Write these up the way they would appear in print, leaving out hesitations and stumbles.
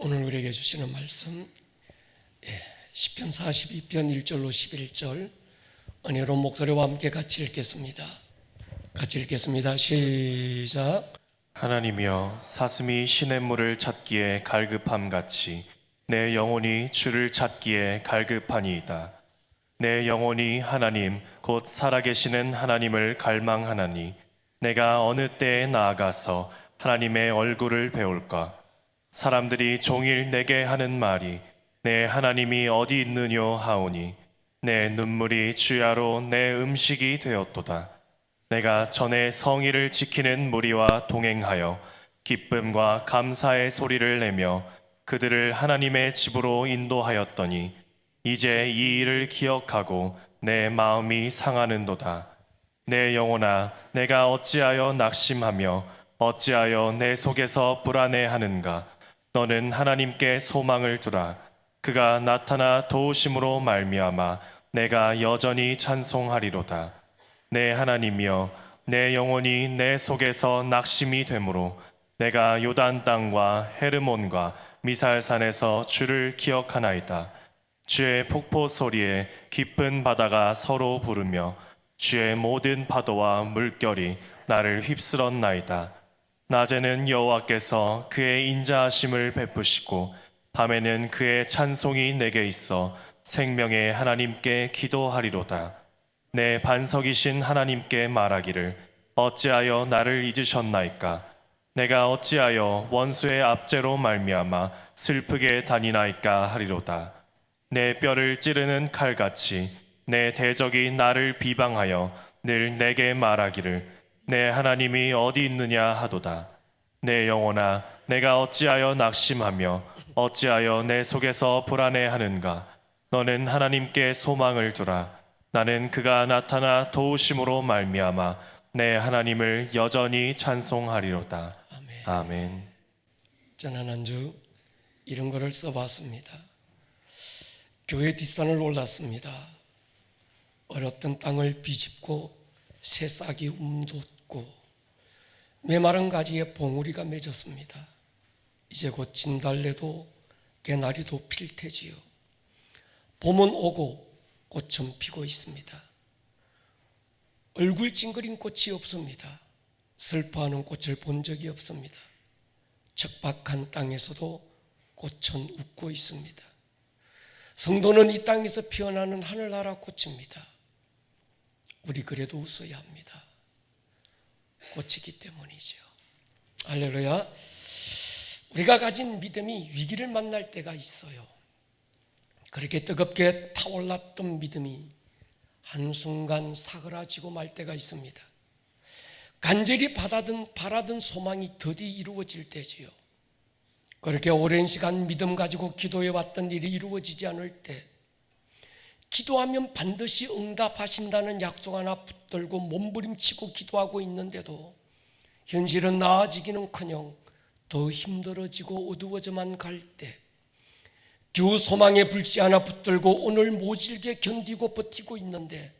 오늘 우리에게 주시는 말씀 시편 42편 1절로 11절 은혜로운 목소리와 함께 같이 읽겠습니다. 시작. 하나님이여, 사슴이 시냇물을 찾기에 갈급함같이 내 영혼이 주를 찾기에 갈급하니이다. 내 영혼이 하나님 곧 살아계시는 하나님을 갈망하나니 내가 어느 때에 나아가서 하나님의 얼굴을 배울까? 사람들이 종일 내게 하는 말이 내 하나님이 어디 있느뇨 하오니 내 눈물이 주야로 내 음식이 되었도다. 내가 전에 성의를 지키는 무리와 동행하여 기쁨과 감사의 소리를 내며 그들을 하나님의 집으로 인도하였더니 이제 이 일을 기억하고 내 마음이 상하는도다. 내 영혼아, 내가 어찌하여 낙심하며 어찌하여 내 속에서 불안해하는가? 너는 하나님께 소망을 두라. 그가 나타나 도우심으로 말미암아 내가 여전히 찬송하리로다. 내 하나님이여, 내 영혼이 내 속에서 낙심이 되므로 내가 요단 땅과 헤르몬과 미살산에서 주를 기억하나이다. 주의 폭포 소리에 깊은 바다가 서로 부르며 주의 모든 파도와 물결이 나를 휩쓸었나이다. 낮에는 여호와께서 그의 인자하심을 베푸시고 밤에는 그의 찬송이 내게 있어 생명의 하나님께 기도하리로다. 내 반석이신 하나님께 말하기를 어찌하여 나를 잊으셨나이까? 내가 어찌하여 원수의 압제로 말미암아 슬프게 다니나이까 하리로다. 내 뼈를 찌르는 칼같이 내 대적이 나를 비방하여 늘 내게 말하기를 내 하나님이 어디 있느냐 하도다. 내 영혼아, 내가 어찌하여 낙심하며 어찌하여 내 속에서 불안해하는가? 너는 하나님께 소망을 두라. 나는 그가 나타나 도우심으로 말미암아 내 하나님을 여전히 찬송하리로다. 아멘. 지난주 이런 거를 써봤습니다. 교회 뒷산을 올랐습니다. 얼었던 땅을 비집고 새싹이 움돋고 메마른 가지에 봉우리가 맺었습니다. 이제 곧 진달래도 개나리도 필 테지요. 봄은 오고 꽃은 피고 있습니다. 얼굴 찡그린 꽃이 없습니다. 슬퍼하는 꽃을 본 적이 없습니다. 척박한 땅에서도 꽃은 웃고 있습니다. 성도는 이 땅에서 피어나는 하늘나라 꽃입니다. 우리 그래도 웃어야 합니다. 꽃이기 때문이죠. 할렐루야. 우리가 가진 믿음이 위기를 만날 때가 있어요. 그렇게 뜨겁게 타올랐던 믿음이 한순간 사그라지고 말 때가 있습니다. 간절히 바라던 소망이 드디 이루어질 때지요. 그렇게 오랜 시간 믿음 가지고 기도해왔던 일이 이루어지지 않을 때, 기도하면 반드시 응답하신다는 약속 하나 붙들고 몸부림치고 기도하고 있는데도 현실은 나아지기는커녕 더 힘들어지고 어두워져만 갈 때, 겨우 소망의 불씨 하나 붙들고 오늘 모질게 견디고 버티고 있는데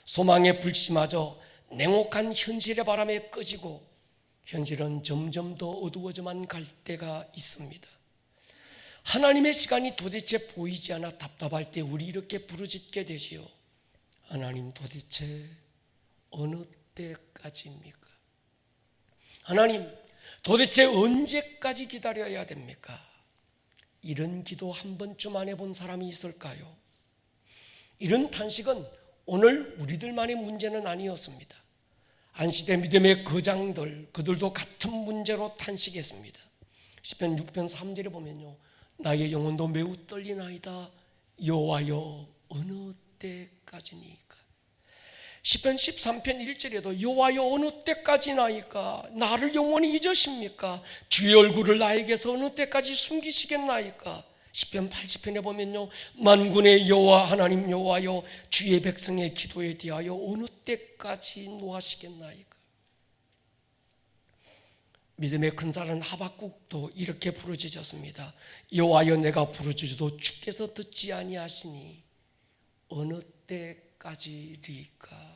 소망의 불씨마저 냉혹한 현실의 바람에 꺼지고 현실은 점점 더 어두워져만 갈 때가 있습니다. 하나님의 시간이 도대체 보이지 않아 답답할 때 우리 이렇게 부르짖게 되시오. 하나님, 도대체 어느 때까지입니까? 하나님, 도대체 언제까지 기다려야 됩니까? 이런 기도 한 번쯤 안 해본 사람이 있을까요? 이런 탄식은 오늘 우리들만의 문제는 아니었습니다. 안시대 믿음의 거장들, 그들도 같은 문제로 탄식했습니다. 시편 6편 3절에 보면요, 나의 영혼도 매우 떨리나이다. 여호와여, 어느 때까지니까? 시편 13편 1절에도 여호와여, 어느 때까지나이까? 나를 영원히 잊으십니까? 주의 얼굴을 나에게서 어느 때까지 숨기시겠나이까? 시편 80편에 보면요, 만군의 여호와 하나님 여호와여, 주의 백성의 기도에 대하여 어느 때까지 노하시겠나이까? 믿음의 큰 사람 하박국도 이렇게 부르짖었습니다. 여호와여, 내가 부르짖어도 주께서 듣지 아니하시니 어느 때까지리까?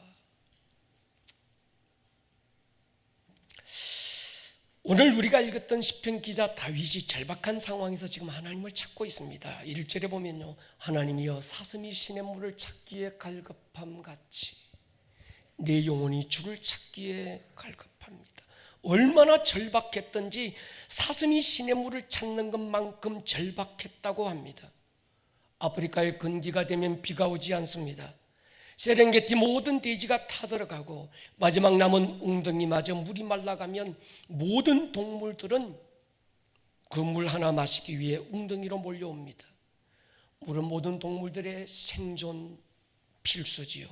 오늘 우리가 읽었던 시편 기자 다윗이 절박한 상황에서 지금 하나님을 찾고 있습니다. 1절에 보면요, 하나님이여 사슴이 시냇물을 찾기에 갈급함같이 내 영혼이 주를 찾기에 갈급합니다. 얼마나 절박했던지 사슴이 시냇물을 찾는 것만큼 절박했다고 합니다. 아프리카의 건기가 되면 비가 오지 않습니다. 세렝게티 모든 대지가 타들어가고 마지막 남은 웅덩이마저 물이 말라가면 모든 동물들은 그 물 하나 마시기 위해 웅덩이로 몰려옵니다. 물은 모든 동물들의 생존 필수지요.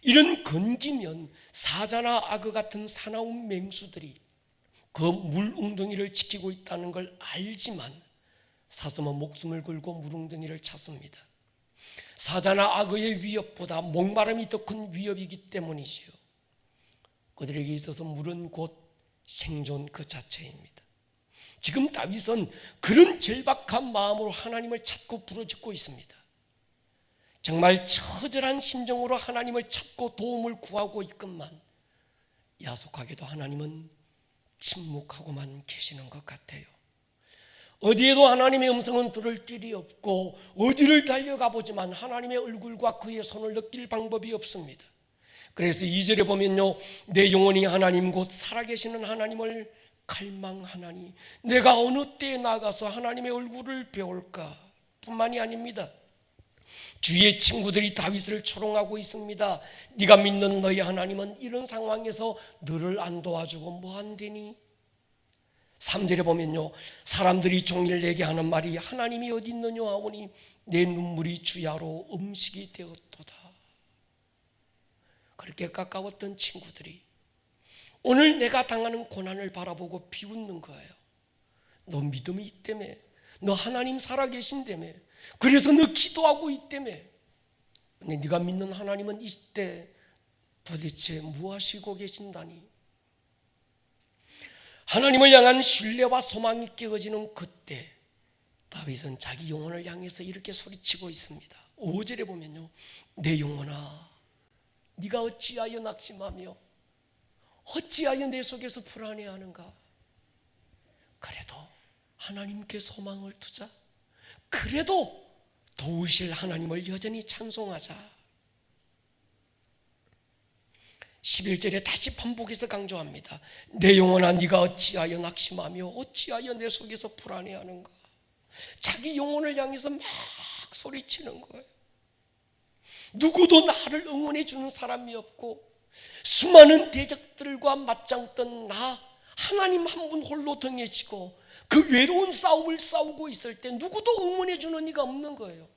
이런 건기면 사자나 악어 같은 사나운 맹수들이 그 물 웅덩이를 지키고 있다는 걸 알지만 사슴은 목숨을 걸고 물웅덩이를 찾습니다. 사자나 악어의 위협보다 목마름이 더 큰 위협이기 때문이지요. 그들에게 있어서 물은 곧 생존 그 자체입니다. 지금 다윗은 그런 절박한 마음으로 하나님을 찾고 부르짖고 있습니다. 정말 처절한 심정으로 하나님을 찾고 도움을 구하고 있건만 야속하게도 하나님은 침묵하고만 계시는 것 같아요. 어디에도 하나님의 음성은 들을 길이 없고 어디를 달려가 보지만 하나님의 얼굴과 그의 손을 느낄 방법이 없습니다. 그래서 2절에 보면요, 내 영혼이 하나님 곧 살아계시는 하나님을 갈망하나니 내가 어느 때에 나가서 하나님의 얼굴을 배울까 뿐만이 아닙니다. 주위의 친구들이 다윗을 조롱하고 있습니다. 네가 믿는 너희 하나님은 이런 상황에서 너를 안 도와주고 뭐 안 되니? 3절에 보면요, 사람들이 종일 내게 하는 말이 하나님이 어디 있느냐 하오니 내 눈물이 주야로 음식이 되었도다. 그렇게 가까웠던 친구들이 오늘 내가 당하는 고난을 바라보고 비웃는 거예요. 너 믿음이 있다며, 너 하나님 살아계신다며, 그래서 너 기도하고 있다며. 근데 네가 믿는 하나님은 이때 도대체 뭐 하시고 계신다니? 하나님을 향한 신뢰와 소망이 깨어지는 그때 다윗은 자기 영혼을 향해서 이렇게 소리치고 있습니다. 5절에 보면요, 내 영혼아 네가 어찌하여 낙심하며 어찌하여 내 속에서 불안해하는가? 그래도 하나님께 소망을 두자. 그래도 도우실 하나님을 여전히 찬송하자. 11절에 다시 반복해서 강조합니다. 내 영혼아 네가 어찌하여 낙심하며 어찌하여 내 속에서 불안해하는가? 자기 영혼을 향해서 막 소리치는 거예요. 누구도 나를 응원해 주는 사람이 없고 수많은 대적들과 맞짱 뜬 나 하나님 한 분 홀로 등에 지고 그 외로운 싸움을 싸우고 있을 때 누구도 응원해 주는 이가 없는 거예요.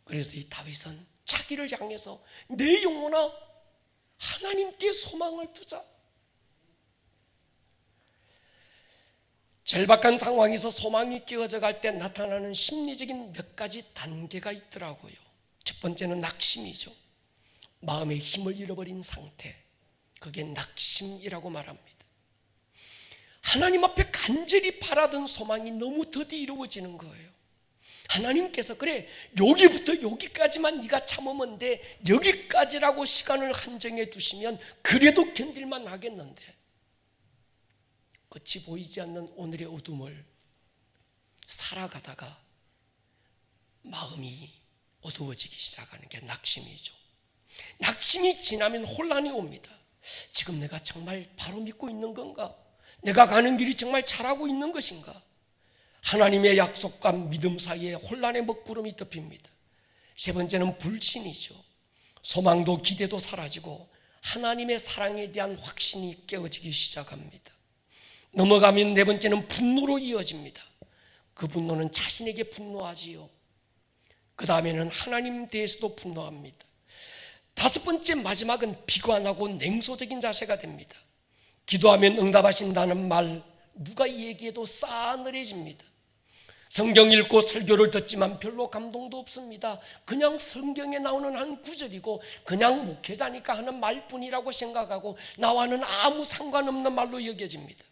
그래서 이 다윗은 자기를 향해서 내 영혼아 하나님께 소망을 두자. 절박한 상황에서 소망이 깨어져 갈 때 나타나는 심리적인 몇 가지 단계가 있더라고요. 첫 번째는 낙심이죠. 마음의 힘을 잃어버린 상태, 그게 낙심이라고 말합니다. 하나님 앞에 간절히 바라던 소망이 너무 더디 이루어지는 거예요. 하나님께서 그래 여기부터 여기까지만 네가 참으면 돼, 여기까지라고 시간을 한정해 두시면 그래도 견딜만 하겠는데 끝이 보이지 않는 오늘의 어둠을 살아가다가 마음이 어두워지기 시작하는 게 낙심이죠. 낙심이 지나면 혼란이 옵니다. 지금 내가 정말 바로 믿고 있는 건가? 내가 가는 길이 정말 잘하고 있는 것인가? 하나님의 약속과 믿음 사이에 혼란의 먹구름이 덮입니다. 세 번째는 불신이죠. 소망도 기대도 사라지고 하나님의 사랑에 대한 확신이 깨어지기 시작합니다. 넘어가면 네 번째는 분노로 이어집니다. 그 분노는 자신에게 분노하지요. 그 다음에는 하나님 대해서도 분노합니다. 다섯 번째 마지막은 비관하고 냉소적인 자세가 됩니다. 기도하면 응답하신다는 말 누가 얘기해도 싸늘해집니다. 성경 읽고 설교를 듣지만 별로 감동도 없습니다. 그냥 성경에 나오는 한 구절이고 그냥 목회자니까 하는 말뿐이라고 생각하고 나와는 아무 상관없는 말로 여겨집니다.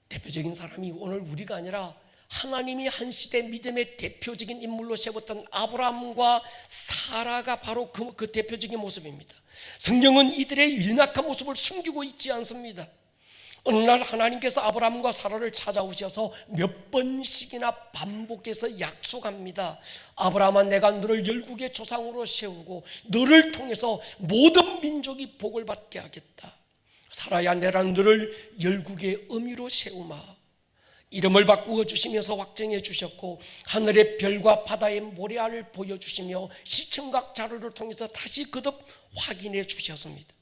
대표적인 사람이 오늘 우리가 아니라 하나님이 한 시대 믿음의 대표적인 인물로 세웠던 아브라함과 사라가 바로 그 대표적인 모습입니다. 성경은 이들의 연약한 모습을 숨기고 있지 않습니다. 어느 날 하나님께서 아브라함과 사라를 찾아오셔서 몇 번씩이나 반복해서 약속합니다. 아브라함아, 내가 너를 열국의 조상으로 세우고 너를 통해서 모든 민족이 복을 받게 하겠다. 사라야, 내가 너를 열국의 어미로 세우마. 이름을 바꾸어 주시면서 확정해 주셨고, 하늘의 별과 바다의 모래알을 보여주시며 시청각 자료를 통해서 다시 거듭 확인해 주셨습니다.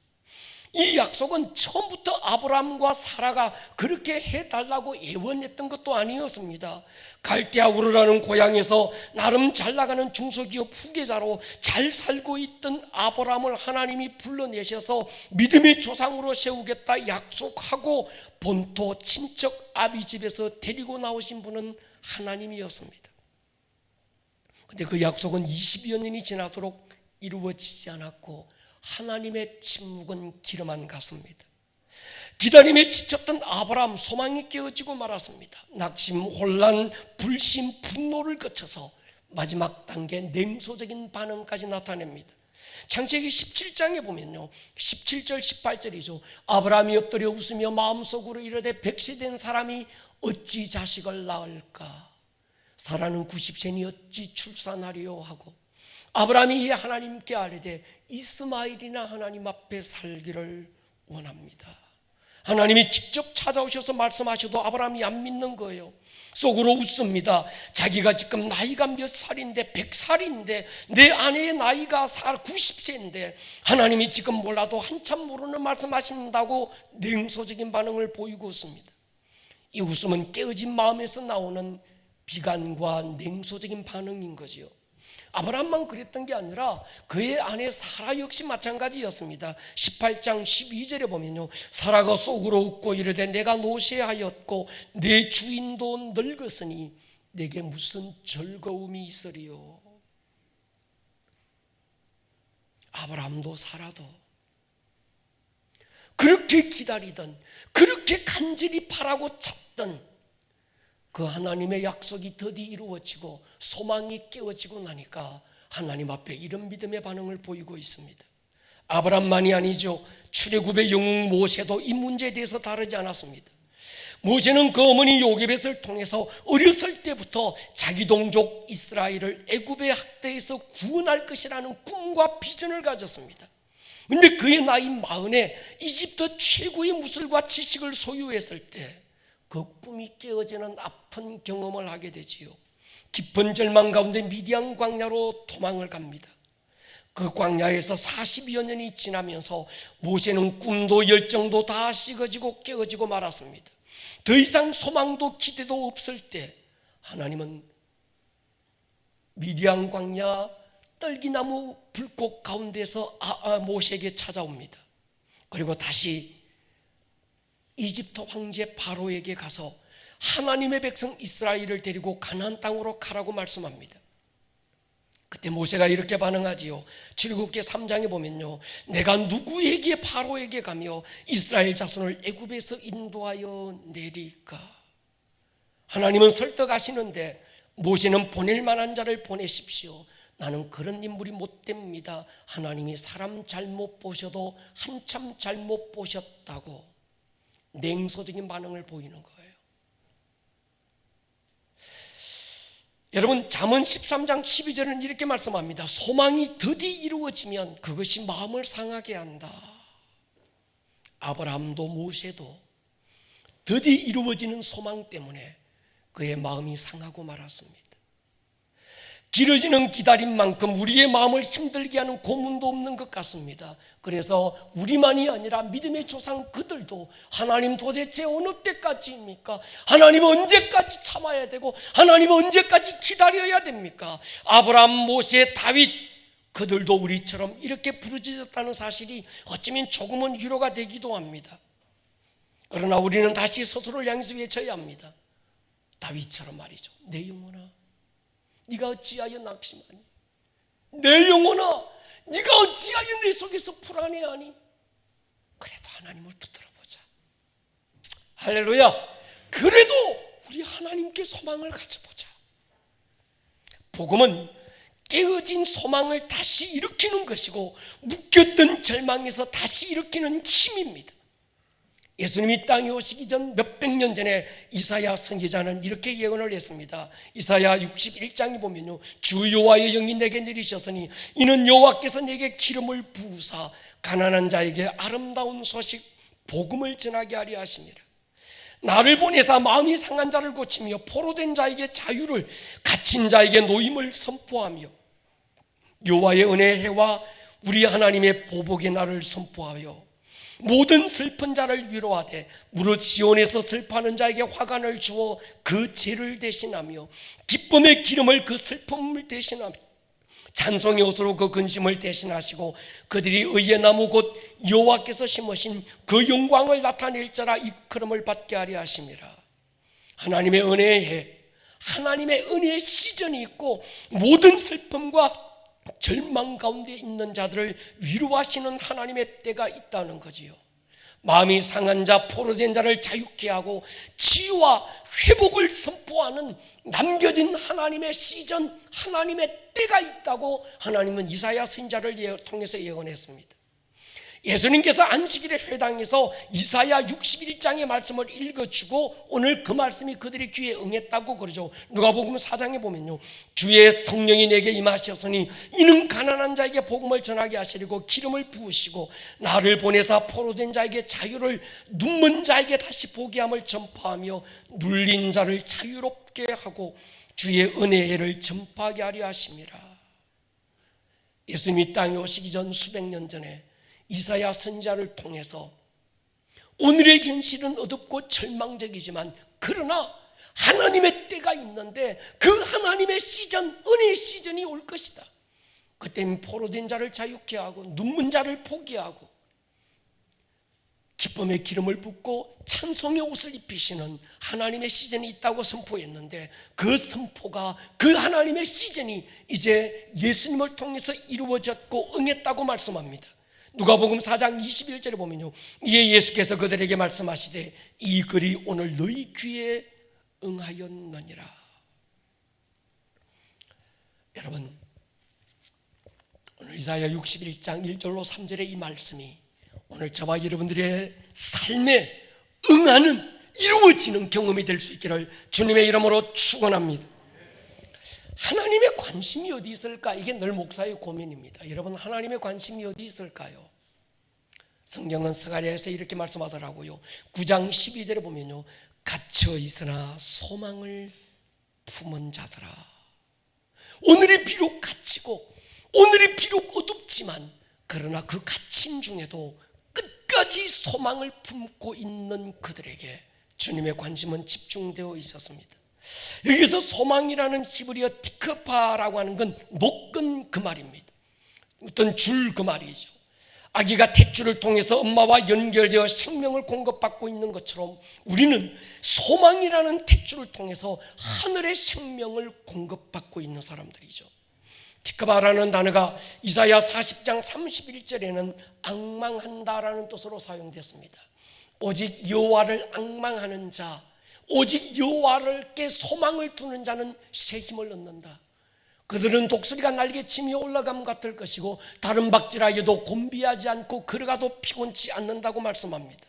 이 약속은 처음부터 아브라함과 사라가 그렇게 해달라고 예언했던 것도 아니었습니다. 갈대아 우르라는 고향에서 나름 잘 나가는 중소기업 후계자로 잘 살고 있던 아브라함을 하나님이 불러내셔서 믿음의 조상으로 세우겠다 약속하고 본토 친척 아비 집에서 데리고 나오신 분은 하나님이었습니다. 그런데 그 약속은 20여 년이 지나도록 이루어지지 않았고 하나님의 침묵은 길어만 갔습니다. 기다림에 지쳤던 아브라함, 소망이 깨어지고 말았습니다. 낙심, 혼란, 불신, 분노를 거쳐서 마지막 단계 냉소적인 반응까지 나타냅니다. 창세기 17장에 보면요, 17절 18절이죠. 아브라함이 엎드려 웃으며 마음속으로 이르되 100세 된 사람이 어찌 자식을 낳을까? 사라는 90세니 어찌 출산하리요 하고, 아브라함이 하나님께 아뢰되 이스마엘이나 하나님 앞에 살기를 원합니다. 하나님이 직접 찾아오셔서 말씀하셔도 아브라함이 안 믿는 거예요. 속으로 웃습니다. 자기가 지금 나이가 몇 살인데 100살인데 내 아내의 나이가 90세인데 하나님이 지금 몰라도 한참 모르는 말씀하신다고 냉소적인 반응을 보이고 웃습니다. 이 웃음은 깨어진 마음에서 나오는 비관과 냉소적인 반응인 거지요. 아브라함만 그랬던 게 아니라 그의 아내 사라 역시 마찬가지였습니다. 18장 12절에 보면요, 사라가 속으로 웃고 이르되 내가 노쇠하였고 내 주인도 늙었으니 내게 무슨 즐거움이 있으리요. 아브라함도 사라도 그렇게 기다리던, 그렇게 간절히 바라고 찾던 그 하나님의 약속이 드디어 이루어지고 소망이 깨어지고 나니까 하나님 앞에 이런 믿음의 반응을 보이고 있습니다. 아브라함만이 아니죠. 출애굽의 영웅 모세도 이 문제에 대해서 다르지 않았습니다. 모세는 그 어머니 요게벳을 통해서 어렸을 때부터 자기 동족 이스라엘을 애굽의 학대에서 구원할 것이라는 꿈과 비전을 가졌습니다. 그런데 그의 나이 40에 이집트 최고의 무술과 지식을 소유했을 때 그 꿈이 깨어지는 아픈 경험을 하게 되지요. 깊은 절망 가운데 미디안 광야로 도망을 갑니다. 그 광야에서 40여 년이 지나면서 모세는 꿈도 열정도 다 식어지고 깨어지고 말았습니다. 더 이상 소망도 기대도 없을 때 하나님은 미디안 광야 떨기나무 불꽃 가운데서 모세에게 찾아옵니다. 그리고 다시 이집트 황제 바로에게 가서 하나님의 백성 이스라엘을 데리고 가나안 땅으로 가라고 말씀합니다. 그때 모세가 이렇게 반응하지요. 출애굽기 3장에 보면요, 내가 누구에게 바로에게 가며 이스라엘 자손을 애굽에서 인도하여 내리까? 하나님은 설득하시는데 모세는 보낼 만한 자를 보내십시오. 나는 그런 인물이 못 됩니다. 하나님이 사람 잘못 보셔도 한참 잘못 보셨다고 냉소적인 반응을 보이는 거예요. 여러분, 잠언 13장 12절은 이렇게 말씀합니다. 소망이 드디어 이루어지면 그것이 마음을 상하게 한다. 아브라함도 모세도 드디어 이루어지는 소망 때문에 그의 마음이 상하고 말았습니다. 길어지는 기다림만큼 우리의 마음을 힘들게 하는 고문도 없는 것 같습니다. 그래서 우리만이 아니라 믿음의 조상 그들도 하나님 도대체 어느 때까지입니까? 하나님 언제까지 참아야 되고 하나님 언제까지 기다려야 됩니까? 아브라함, 모세, 다윗 그들도 우리처럼 이렇게 부르짖었다는 사실이 어쩌면 조금은 위로가 되기도 합니다. 그러나 우리는 다시 스스로를 향해서 외쳐야 합니다. 다윗처럼 말이죠. 내 영혼아, 네가 어찌하여 낙심하니? 내 영혼아, 네가 어찌하여 내 속에서 불안해하니? 그래도 하나님을 붙들어보자. 할렐루야. 그래도 우리 하나님께 소망을 가져보자. 복음은 깨어진 소망을 다시 일으키는 것이고 묶였던 절망에서 다시 일으키는 힘입니다. 예수님이 땅에 오시기 전 몇백 년 전에 이사야 선지자는 이렇게 예언을 했습니다. 이사야 61장에 보면요, 주 여호와의 영이 내게 내리셨으니 이는 여호와께서 내게 기름을 부으사 가난한 자에게 아름다운 소식 복음을 전하게 하려 하심이라. 나를 보내사 마음이 상한 자를 고치며 포로된 자에게 자유를, 갇힌 자에게 노임을 선포하며 여호와의 은혜의 해와 우리 하나님의 보복의 날을 선포하여 모든 슬픈 자를 위로하되 무릇 시온에서 슬퍼하는 자에게 화관을 주어 그 죄를 대신하며 기쁨의 기름을 그 슬픔을 대신하며 찬송의 옷으로 그 근심을 대신하시고 그들이 의의 나무 곧 여호와께서 심으신 그 영광을 나타낼 자라 일컬음을 받게 하려 하심이라. 하나님의 은혜의 해, 하나님의 은혜의 시즌이 있고 모든 슬픔과 절망 가운데 있는 자들을 위로하시는 하나님의 때가 있다는 거지요. 마음이 상한 자, 포로된 자를 자유케 하고 치유와 회복을 선포하는 남겨진 하나님의 시즌, 하나님의 때가 있다고 하나님은 이사야 선지자를 통해서 예언했습니다. 예수님께서 안식일에 회당에서 이사야 61장의 말씀을 읽어주고 오늘 그 말씀이 그들의 귀에 응했다고 그러죠. 누가복음 4장에 보면요, 주의 성령이 내게 임하셨으니 이는 가난한 자에게 복음을 전하게 하시려고 기름을 부으시고 나를 보내사 포로된 자에게 자유를, 눈먼 자에게 다시 보게 함을 전파하며 눌린 자를 자유롭게 하고 주의 은혜의 해를 전파하게 하려 하심이라. 예수님이 땅에 오시기 전 수백 년 전에 이사야 선지자를 통해서 오늘의 현실은 어둡고 절망적이지만 그러나 하나님의 때가 있는데 그 하나님의 시즌, 은혜의 시즌이 올 것이다. 그때는 포로된 자를 자유케 하고 눈먼 자를 보게 하고 기쁨의 기름을 붓고 찬송의 옷을 입히시는 하나님의 시즌이 있다고 선포했는데 그 선포가, 그 하나님의 시즌이 이제 예수님을 통해서 이루어졌고 응했다고 말씀합니다. 누가복음 4장 21절에 보면요, 이에 예수께서 그들에게 말씀하시되 이 글이 오늘 너희 귀에 응하였느니라. 여러분, 오늘 이사야 61장 1절로 3절의 이 말씀이 오늘 저와 여러분들의 삶에 응하는, 이루어지는 경험이 될 수 있기를 주님의 이름으로 축원합니다. 하나님의 관심이 어디 있을까? 이게 늘 목사의 고민입니다. 여러분, 하나님의 관심이 어디 있을까요? 성경은 스가랴에서 이렇게 말씀하더라고요. 9장 12절에 보면요, 갇혀 있으나 소망을 품은 자들아. 오늘이 비록 갇히고 오늘이 비록 어둡지만 그러나 그 갇힌 중에도 끝까지 소망을 품고 있는 그들에게 주님의 관심은 집중되어 있었습니다. 여기서 소망이라는 히브리어 티크파라고 하는 건 녹은 그 말입니다. 어떤 줄 그 말이죠. 아기가 탯줄을 통해서 엄마와 연결되어 생명을 공급받고 있는 것처럼 우리는 소망이라는 탯줄을 통해서 하늘의 생명을 공급받고 있는 사람들이죠. 티크바라는 단어가 이사야 40장 31절에는 앙망한다라는 뜻으로 사용됐습니다. 오직 여호와를 앙망하는 자, 오직 여호와께 소망을 두는 자는 새 힘을 얻는다. 그들은 독수리가 날개치며 올라감 같을 것이고 다른 박질하여도 곤비하지 않고 걸어가도 피곤치 않는다고 말씀합니다.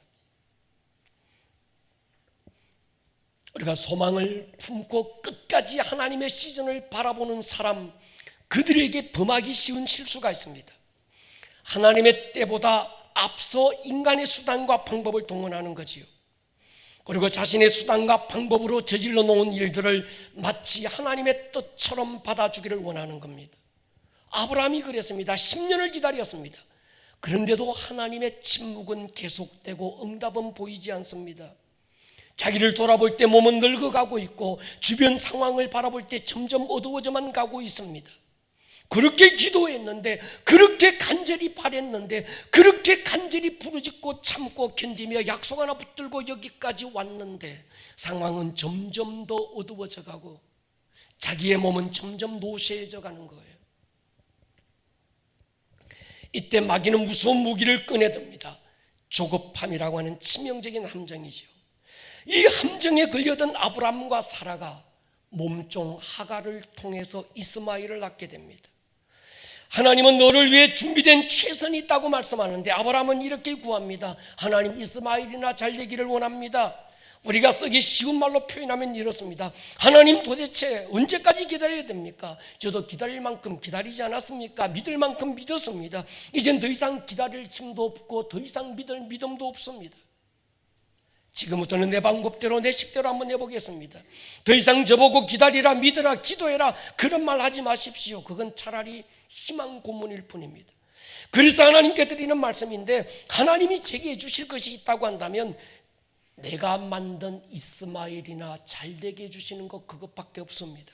우리가 소망을 품고 끝까지 하나님의 시즌을 바라보는 사람, 그들에게 범하기 쉬운 실수가 있습니다. 하나님의 때보다 앞서 인간의 수단과 방법을 동원하는 거지요. 그리고 자신의 수단과 방법으로 저질러 놓은 일들을 마치 하나님의 뜻처럼 받아주기를 원하는 겁니다. 아브라함이 그랬습니다. 10년을 기다렸습니다. 그런데도 하나님의 침묵은 계속되고 응답은 보이지 않습니다. 자기를 돌아볼 때 몸은 늙어가고 있고 주변 상황을 바라볼 때 점점 어두워져만 가고 있습니다. 그렇게 기도했는데, 그렇게 간절히 바랬는데, 그렇게 간절히 부르짖고 참고 견디며 약속 하나 붙들고 여기까지 왔는데 상황은 점점 더 어두워져 가고 자기의 몸은 점점 노쇠해져 가는 거예요. 이때 마귀는 무서운 무기를 꺼내듭니다. 조급함이라고 하는 치명적인 함정이죠. 이 함정에 걸려든 아브람과 사라가 몸종 하갈을 통해서 이스마엘을 낳게 됩니다. 하나님은 너를 위해 준비된 최선이 있다고 말씀하는데 아브라함은 이렇게 구합니다. 하나님, 이스마엘이나 잘 되기를 원합니다. 우리가 쓰기 쉬운 말로 표현하면 이렇습니다. 하나님, 도대체 언제까지 기다려야 됩니까? 저도 기다릴 만큼 기다리지 않았습니까? 믿을 만큼 믿었습니다. 이젠 더 이상 기다릴 힘도 없고 더 이상 믿을 믿음도 없습니다. 지금부터는 내 방법대로 내 식대로 한번 해보겠습니다. 더 이상 저보고 기다리라, 믿으라, 기도해라 그런 말 하지 마십시오. 그건 차라리 희망 고문일 뿐입니다. 그래서 하나님께 드리는 말씀인데, 하나님이 제게 해주실 것이 있다고 한다면 내가 만든 이스마엘이나 잘되게 해주시는 것, 그것밖에 없습니다.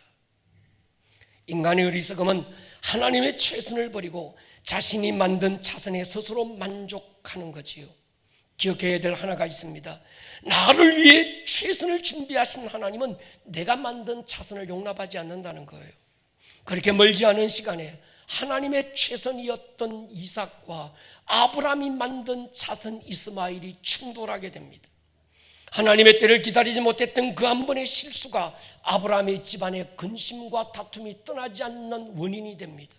인간의 어리석음은 하나님의 최선을 버리고 자신이 만든 차선에 스스로 만족하는 거지요. 기억해야 될 하나가 있습니다. 나를 위해 최선을 준비하신 하나님은 내가 만든 차선을 용납하지 않는다는 거예요. 그렇게 멀지 않은 시간에 하나님의 최선이었던 이삭과 아브라함이 만든 차선 이스마엘이 충돌하게 됩니다. 하나님의 때를 기다리지 못했던 그 한 번의 실수가 아브라함의 집안의 근심과 다툼이 떠나지 않는 원인이 됩니다.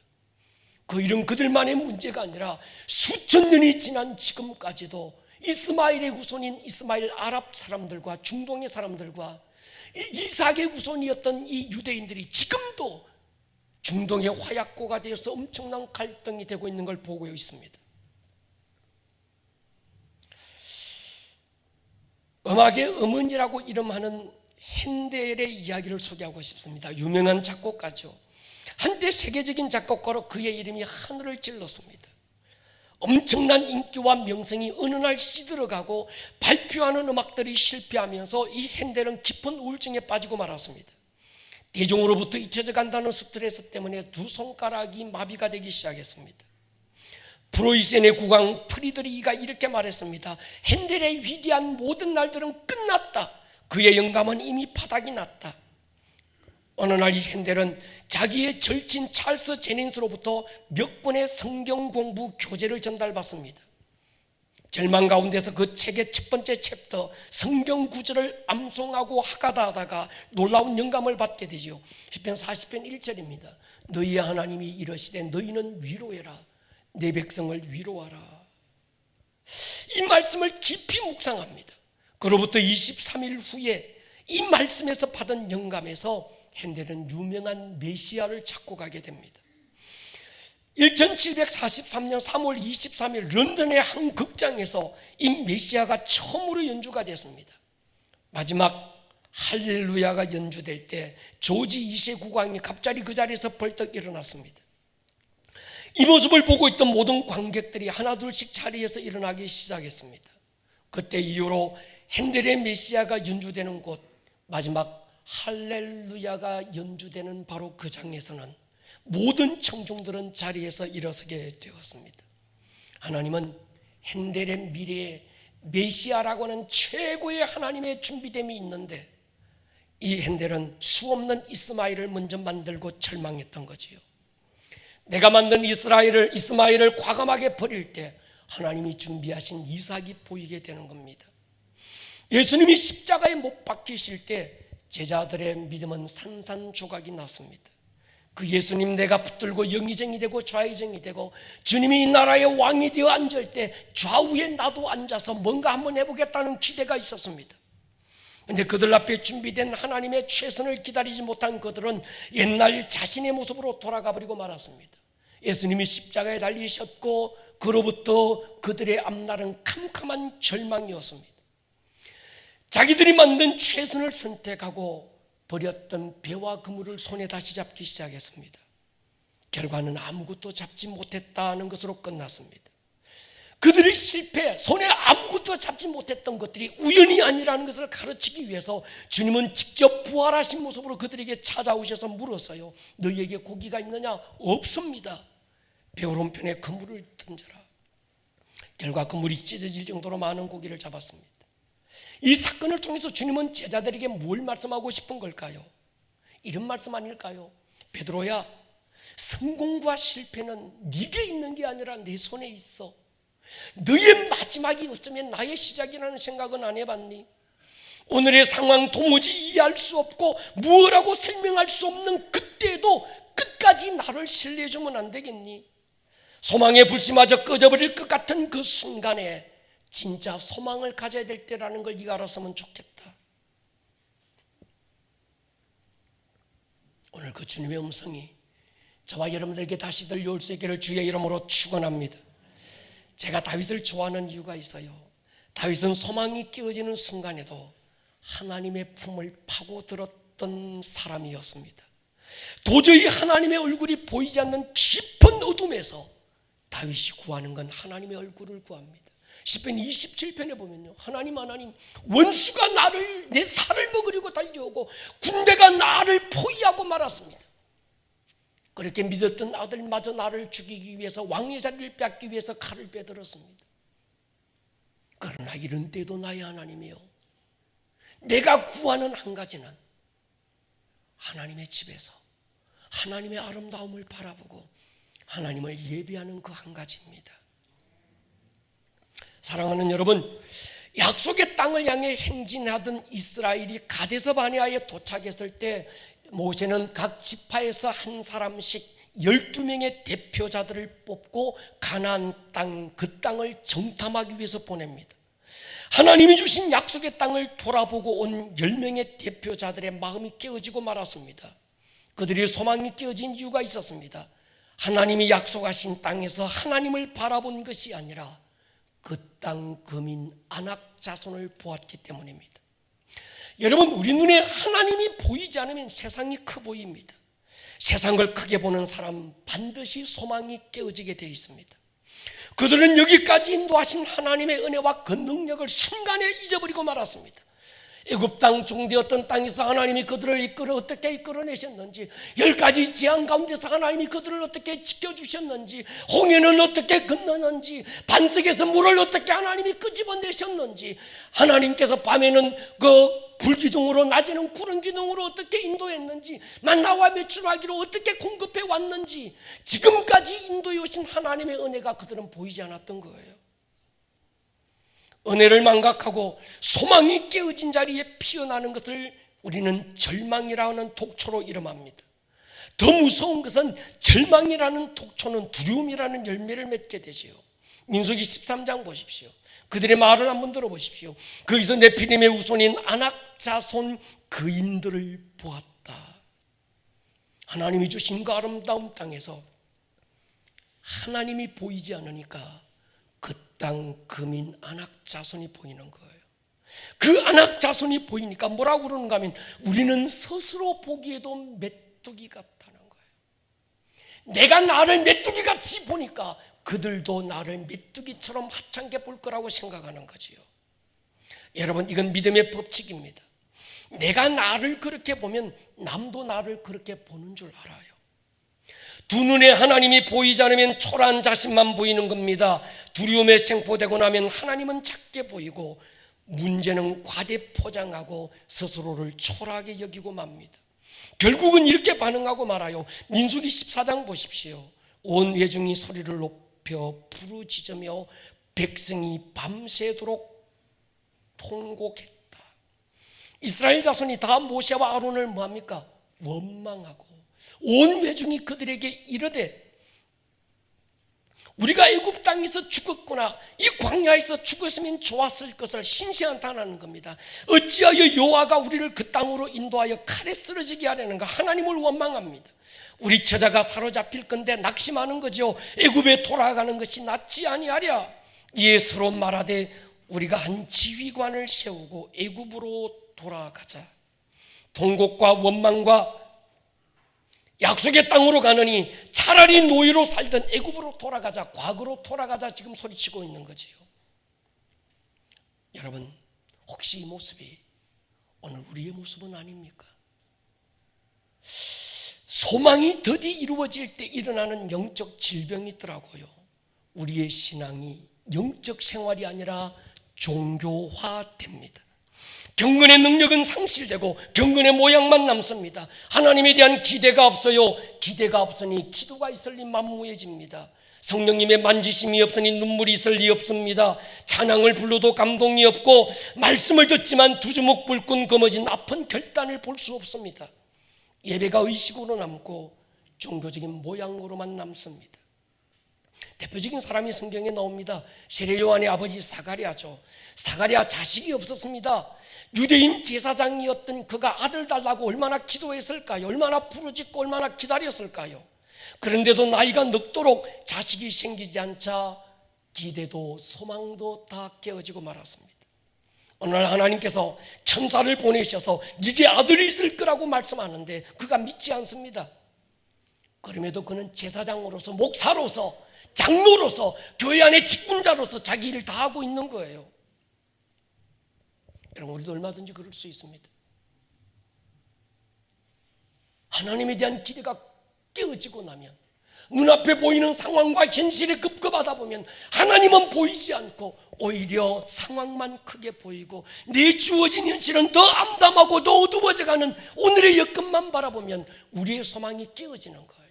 그 일은 그들만의 문제가 아니라 수천 년이 지난 지금까지도 이스마엘의 후손인 이스마엘 아랍 사람들과 중동의 사람들과 이삭의 후손이었던 이 유대인들이 지금도 중동의 화약고가 되어서 엄청난 갈등이 되고 있는 걸 보고 있습니다. 음악의 어머니라고 이름하는 핸델의 이야기를 소개하고 싶습니다. 유명한 작곡가죠. 한때 세계적인 작곡가로 그의 이름이 하늘을 찔렀습니다. 엄청난 인기와 명성이 어느 날 시들어가고 발표하는 음악들이 실패하면서 이 핸델은 깊은 우울증에 빠지고 말았습니다. 대중으로부터 잊혀져 간다는 스트레스 때문에 두 손가락이 마비가 되기 시작했습니다. 프로이센의 국왕 프리드리히가 이렇게 말했습니다. 핸델의 위대한 모든 날들은 끝났다. 그의 영감은 이미 바닥이 났다. 어느 날 이 핸델은 자기의 절친 찰스 제닌스로부터 몇 권의 성경 공부 교재를 전달받습니다. 절망 가운데서 그 책의 첫 번째 챕터 성경 구절을 암송하고 하가다 하다가 놀라운 영감을 받게 되죠. 시편 40편 1절입니다. 너희의 하나님이 이러시되 너희는 위로해라. 내 백성을 위로하라. 이 말씀을 깊이 묵상합니다. 그로부터 23일 후에 이 말씀에서 받은 영감에서 핸델은 유명한 메시아를 작곡하게 됩니다. 1743년 3월 23일 런던의 한 극장에서 이 메시아가 처음으로 연주가 됐습니다. 마지막 할렐루야가 연주될 때 조지 2세 국왕이 갑자기 그 자리에서 벌떡 일어났습니다. 이 모습을 보고 있던 모든 관객들이 하나둘씩 자리에서 일어나기 시작했습니다. 그때 이후로 핸델의 메시아가 연주되는 곳, 마지막 할렐루야가 연주되는 바로 그 장에서는 모든 청중들은 자리에서 일어서게 되었습니다. 하나님은 핸델의 미래에 메시아라고 하는 최고의 하나님의 준비됨이 있는데 이 핸델은 수없는 이스마엘을 먼저 만들고 절망했던 거지요. 내가 만든 이스마엘을 과감하게 버릴 때 하나님이 준비하신 이삭이 보이게 되는 겁니다. 예수님이 십자가에 못 박히실 때 제자들의 믿음은 산산조각이 났습니다. 그 예수님 내가 붙들고 영의정이 되고 좌의정이 되고 주님이 이 나라의 왕이 되어 앉을 때 좌우에 나도 앉아서 뭔가 한번 해보겠다는 기대가 있었습니다. 그런데 그들 앞에 준비된 하나님의 최선을 기다리지 못한 그들은 옛날 자신의 모습으로 돌아가 버리고 말았습니다. 예수님이 십자가에 달리셨고 그로부터 그들의 앞날은 캄캄한 절망이었습니다. 자기들이 만든 최선을 선택하고 버렸던 배와 그물을 손에 다시 잡기 시작했습니다. 결과는 아무것도 잡지 못했다는 것으로 끝났습니다. 그들의 실패, 손에 아무것도 잡지 못했던 것들이 우연이 아니라는 것을 가르치기 위해서 주님은 직접 부활하신 모습으로 그들에게 찾아오셔서 물었어요. 너희에게 고기가 있느냐? 없습니다. 배 오른편에 그물을 던져라. 결과 그물이 찢어질 정도로 많은 고기를 잡았습니다. 이 사건을 통해서 주님은 제자들에게 뭘 말씀하고 싶은 걸까요? 이런 말씀 아닐까요? 베드로야, 성공과 실패는 네게 있는 게 아니라 내 손에 있어. 너의 마지막이 어쩌면 나의 시작이라는 생각은 안 해봤니? 오늘의 상황 도무지 이해할 수 없고 무엇라고 설명할 수 없는 그때에도 끝까지 나를 신뢰해주면 안 되겠니? 소망의 불씨마저 꺼져버릴 것 같은 그 순간에 진짜 소망을 가져야 될 때라는 걸 네가 알았으면 좋겠다. 오늘 그 주님의 음성이 저와 여러분들에게 다시 들려올 수 있기를 주의 이름으로 축원합니다. 제가 다윗을 좋아하는 이유가 있어요. 다윗은 소망이 깨어지는 순간에도 하나님의 품을 파고들었던 사람이었습니다. 도저히 하나님의 얼굴이 보이지 않는 깊은 어둠에서 다윗이 구하는 건 하나님의 얼굴을 구합니다. 시편 27편에 보면요, 하나님 원수가 나를 내 살을 먹으려고 달려오고 군대가 나를 포위하고 말았습니다. 그렇게 믿었던 아들마저 나를 죽이기 위해서 왕의 자리를 뺏기 위해서 칼을 빼들었습니다. 그러나 이런 때도 나의 하나님이요, 내가 구하는 한 가지는 하나님의 집에서 하나님의 아름다움을 바라보고 하나님을 예배하는 그 한 가지입니다. 사랑하는 여러분, 약속의 땅을 향해 행진하던 이스라엘이 가데스 바네아에 도착했을 때 모세는 각 지파에서 한 사람씩 12명의 대표자들을 뽑고 가나안 땅, 그 땅을 정탐하기 위해서 보냅니다. 하나님이 주신 약속의 땅을 돌아보고 온 10명의 대표자들의 마음이 깨어지고 말았습니다. 그들이 소망이 깨어진 이유가 있었습니다. 하나님이 약속하신 땅에서 하나님을 바라본 것이 아니라 그 땅 거민 아낙 자손을 보았기 때문입니다. 여러분, 우리 눈에 하나님이 보이지 않으면 세상이 커 보입니다. 세상을 크게 보는 사람 반드시 소망이 깨어지게 되어 있습니다. 그들은 여기까지 인도하신 하나님의 은혜와 그 능력을 순간에 잊어버리고 말았습니다. 애굽 땅 종되었던 땅에서 하나님이 그들을 어떻게 이끌어내셨는지, 10가지 재앙 가운데서 하나님이 그들을 어떻게 지켜주셨는지, 홍해는 어떻게 건너는지, 반석에서 물을 어떻게 하나님이 끄집어내셨는지, 하나님께서 밤에는 그 불기둥으로 낮에는 구름 기둥으로 어떻게 인도했는지, 만나와 메추라기로 어떻게 공급해 왔는지, 지금까지 인도해 오신 하나님의 은혜가 그들은 보이지 않았던 거예요. 은혜를 망각하고 소망이 깨어진 자리에 피어나는 것을 우리는 절망이라는 독초로 이름합니다. 더 무서운 것은 절망이라는 독초는 두려움이라는 열매를 맺게 되지요. 민수기 13장 보십시오. 그들의 말을 한번 들어보십시오. 거기서 네피림의 후손인 아낙 자손 그인들을 보았다. 하나님이 주신 그 아름다운 땅에서 하나님이 보이지 않으니까 그 땅 거민 아낙 자손이 보이는 거예요. 그 아낙 자손이 보이니까 뭐라고 그러는가 하면 우리는 스스로 보기에도 메뚜기 같다는 거예요. 내가 나를 메뚜기같이 보니까 그들도 나를 메뚜기처럼 하찮게 볼 거라고 생각하는 거지요. 여러분, 이건 믿음의 법칙입니다. 내가 나를 그렇게 보면 남도 나를 그렇게 보는 줄 알아요. 두 눈에 하나님이 보이지 않으면 초라한 자신만 보이는 겁니다. 두려움에 생포되고 나면 하나님은 작게 보이고 문제는 과대 포장하고 스스로를 초라하게 여기고 맙니다. 결국은 이렇게 반응하고 말아요. 민수기 14장 보십시오. 온 회중이 소리를 높여 부르짖으며 백성이 밤새도록 통곡했다. 이스라엘 자손이 다 모세와 아론을 뭐합니까? 원망하고 온 회중이 그들에게 이르되 우리가 애굽 땅에서 죽었구나, 이 광야에서 죽었으면 좋았을 것을 신시한탄하는 겁니다. 어찌하여 여호와가 우리를 그 땅으로 인도하여 칼에 쓰러지게 하려는가? 하나님을 원망합니다. 우리 처자가 사로잡힐 건데 낙심하는 거죠. 애굽에 돌아가는 것이 낫지 아니하랴. 이에 서로 말하되 우리가 한 지휘관을 세우고 애굽으로 돌아가자. 통곡과 원망과 약속의 땅으로 가느니 차라리 노예로 살던 애굽으로 돌아가자, 과거로 돌아가자 지금 소리치고 있는 거지요. 여러분, 혹시 이 모습이 오늘 우리의 모습은 아닙니까? 소망이 더디 이루어질 때 일어나는 영적 질병이 있더라고요. 우리의 신앙이 영적 생활이 아니라 종교화됩니다. 경건의 능력은 상실되고 경건의 모양만 남습니다. 하나님에 대한 기대가 없어요. 기대가 없으니 기도가 있을 리 만무해집니다. 성령님의 만지심이 없으니 눈물이 있을 리 없습니다. 찬양을 불러도 감동이 없고 말씀을 듣지만 두 주먹 불끈 검어진 아픈 결단을 볼 수 없습니다. 예배가 의식으로 남고 종교적인 모양으로만 남습니다. 대표적인 사람이 성경에 나옵니다. 세례 요한의 아버지 사가랴죠. 사가랴 자식이 없었습니다. 유대인 제사장이었던 그가 아들 달라고 얼마나 기도했을까요? 얼마나 부르짖고 얼마나 기다렸을까요? 그런데도 나이가 늙도록 자식이 생기지 않자 기대도 소망도 다 깨어지고 말았습니다. 어느 날 하나님께서 천사를 보내셔서 네게 아들이 있을 거라고 말씀하는데 그가 믿지 않습니다. 그럼에도 그는 제사장으로서, 목사로서, 장로로서, 교회 안의 직분자로서 자기 일을 다 하고 있는 거예요. 여러분, 우리도 얼마든지 그럴 수 있습니다. 하나님에 대한 기대가 깨어지고 나면, 눈앞에 보이는 상황과 현실에 급급하다 보면 하나님은 보이지 않고 오히려 상황만 크게 보이고 내 주어진 현실은 더 암담하고 더 어두워져가는 오늘의 여건만 바라보면 우리의 소망이 깨어지는 거예요.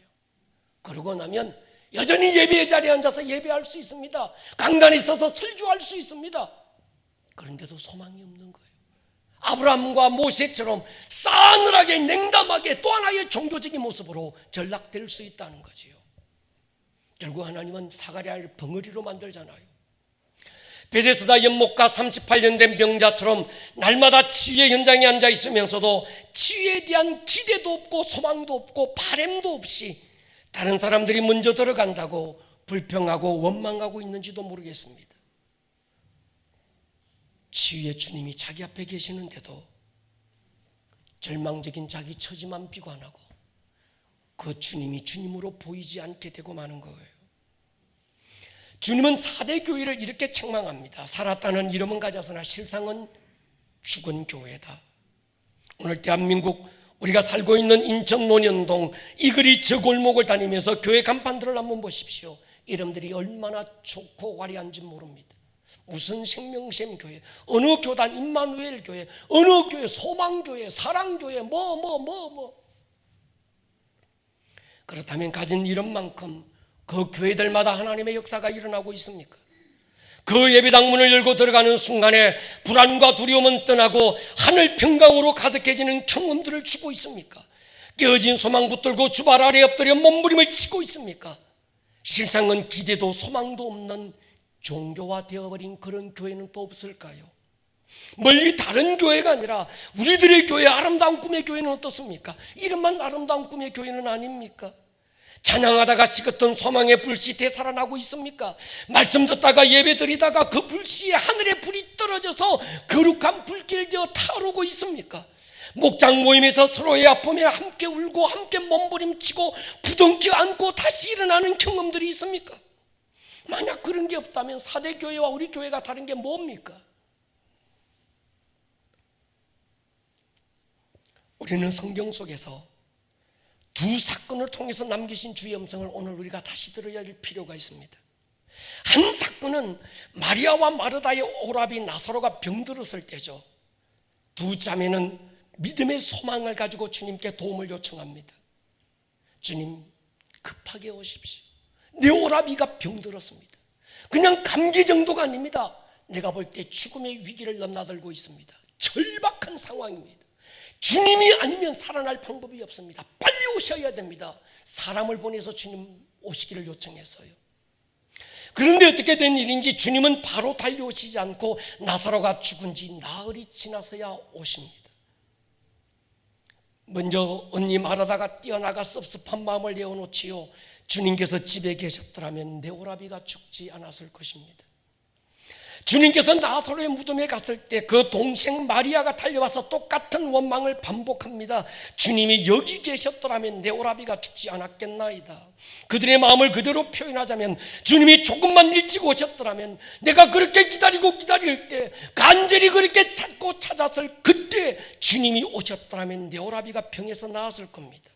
그러고 나면 여전히 예배의 자리에 앉아서 예배할 수 있습니다. 강단에 있어서 설교할 수 있습니다. 그런데도 소망이 없는 거예요. 아브라함과 모세처럼 싸늘하게 냉담하게 또 하나의 종교적인 모습으로 전락될 수 있다는 거지요. 결국 하나님은 사가랴를 벙어리로 만들잖아요. 베데스다 연못가 38년 된 병자처럼 날마다 치유의 현장에 앉아 있으면서도 치유에 대한 기대도 없고 소망도 없고 바램도 없이 다른 사람들이 먼저 들어간다고 불평하고 원망하고 있는지도 모르겠습니다. 치유의 주님이 자기 앞에 계시는데도 절망적인 자기 처지만 비관하고 그 주님이 주님으로 보이지 않게 되고 마는 거예요. 주님은 4대 교회를 이렇게 책망합니다. 살았다는 이름은 가졌으나 실상은 죽은 교회다. 오늘 대한민국 우리가 살고 있는 인천 논현동 이그리 저 골목을 다니면서 교회 간판들을 한번 보십시오. 이름들이 얼마나 좋고 화려한지 모릅니다. 무슨 생명샘 교회, 어느 교단 임마누엘 교회, 어느 교회 소망교회, 사랑교회 그렇다면 가진 이름만큼 그 교회들마다 하나님의 역사가 일어나고 있습니까? 그 예배당 문을 열고 들어가는 순간에 불안과 두려움은 떠나고 하늘 평강으로 가득해지는 경험들을 주고 있습니까? 깨어진 소망 붙들고 주발 아래 엎드려 몸부림을 치고 있습니까? 실상은 기대도 소망도 없는 종교화 되어버린 그런 교회는 또 없을까요? 멀리 다른 교회가 아니라 우리들의 교회, 아름다운 꿈의 교회는 어떻습니까? 이름만 아름다운 꿈의 교회는 아닙니까? 찬양하다가 식었던 소망의 불씨 되살아나고 있습니까? 말씀 듣다가 예배 드리다가 그 불씨에 하늘의 불이 떨어져서 거룩한 불길 되어 타오르고 있습니까? 목장 모임에서 서로의 아픔에 함께 울고 함께 몸부림치고 부둥켜 안고 다시 일어나는 경험들이 있습니까? 만약 그런 게 없다면 4대 교회와 우리 교회가 다른 게 뭡니까? 우리는 성경 속에서 두 사건을 통해서 남기신 주의 음성을 오늘 우리가 다시 들어야 할 필요가 있습니다. 한 사건은 마리아와 마르다의 오라비 나사로가 병들었을 때죠. 두 자매는 믿음의 소망을 가지고 주님께 도움을 요청합니다. 주님, 급하게 오십시오. 내 오라비가 병들었습니다. 그냥 감기 정도가 아닙니다. 내가 볼 때 죽음의 위기를 넘나들고 있습니다. 절박한 상황입니다. 주님이 아니면 살아날 방법이 없습니다. 빨리 오셔야 됩니다. 사람을 보내서 주님 오시기를 요청했어요. 그런데 어떻게 된 일인지 주님은 바로 달려오시지 않고 나사로가 죽은 지 나흘이 지나서야 오십니다. 먼저 언니 마르다가 뛰어나가 섭섭한 마음을 내어놓지요. 주님께서 집에 계셨더라면 내 오라비가 죽지 않았을 것입니다. 주님께서 나사로의 무덤에 갔을 때 그 동생 마리아가 달려와서 똑같은 원망을 반복합니다. 주님이 여기 계셨더라면 내 오라비가 죽지 않았겠나이다. 그들의 마음을 그대로 표현하자면 주님이 조금만 일찍 오셨더라면 내가 그렇게 기다리고 기다릴 때 간절히 그렇게 찾고 찾았을 그때 주님이 오셨더라면 내 오라비가 병에서 나았을 겁니다.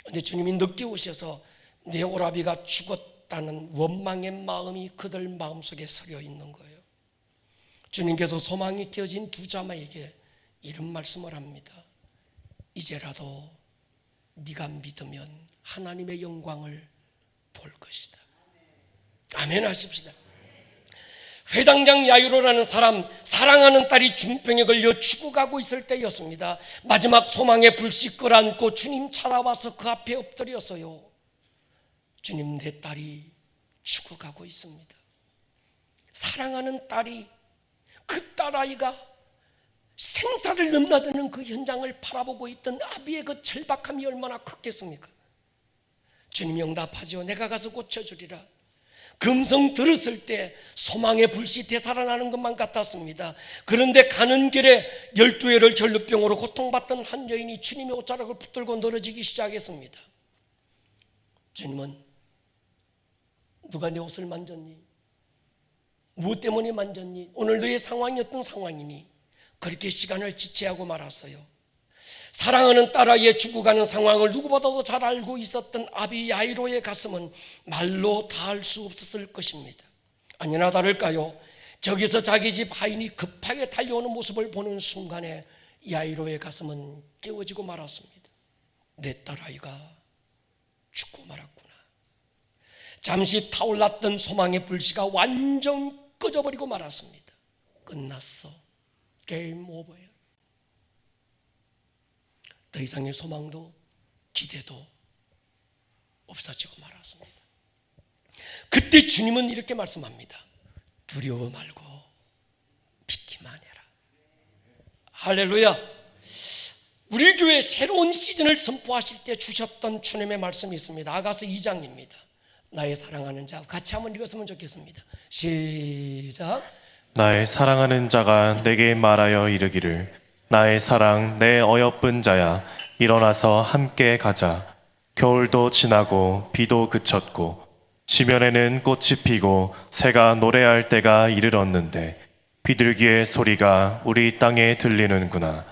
그런데 주님이 늦게 오셔서 내 오라비가 죽었다는 원망의 마음이 그들 마음속에 서려 있는 거예요. 주님께서 소망이 깨어진 두 자매에게 이런 말씀을 합니다. 이제라도 네가 믿으면 하나님의 영광을 볼 것이다. 아멘 하십시다. 회당장 야이로라는 사람, 사랑하는 딸이 중병에 걸려 죽어가고 있을 때였습니다. 마지막 소망의 불씨 끌어안고 주님 찾아와서 그 앞에 엎드렸어요. 주님, 내 딸이 죽어가고 있습니다. 사랑하는 딸이, 그 딸아이가 생사를 넘나드는 그 현장을 바라보고 있던 아비의 그 절박함이 얼마나 컸겠습니까? 주님이 응답하죠. 내가 가서 고쳐주리라. 그 음성 들었을 때 소망의 불씨 되살아나는 것만 같았습니다. 그런데 가는 길에 12회를 결루병으로 고통받던 한 여인이 주님의 옷자락을 붙들고 늘어지기 시작했습니다. 주님은 누가 내 옷을 만졌니? 무엇 때문에 만졌니? 오늘 너의 상황이 어떤 상황이니? 그렇게 시간을 지체하고 말았어요. 사랑하는 딸아이의 죽어가는 상황을 누구보다도 잘 알고 있었던 아비 야이로의 가슴은 말로 다할 수 없었을 것입니다. 아니나 다를까요? 저기서 자기 집 하인이 급하게 달려오는 모습을 보는 순간에 야이로의 가슴은 깨워지고 말았습니다. 내 딸아이가 죽고 말았구나. 잠시 타올랐던 소망의 불씨가 완전 꺼져버리고 말았습니다. 끝났어. 게임 오버야. 더 이상의 소망도 기대도 없어지고 말았습니다. 그때 주님은 이렇게 말씀합니다. 두려워 말고 믿기만 해라. 할렐루야. 우리 교회 새로운 시즌을 선포하실 때 주셨던 주님의 말씀이 있습니다. 아가서 2장입니다. 나의 사랑하는 자, 같이 한번 읽었으면 좋겠습니다. 시작. 나의 사랑하는 자가 내게 말하여 이르기를 나의 사랑 내 어여쁜 자야 일어나서 함께 가자. 겨울도 지나고 비도 그쳤고 지면에는 꽃이 피고 새가 노래할 때가 이르렀는데 비둘기의 소리가 우리 땅에 들리는구나.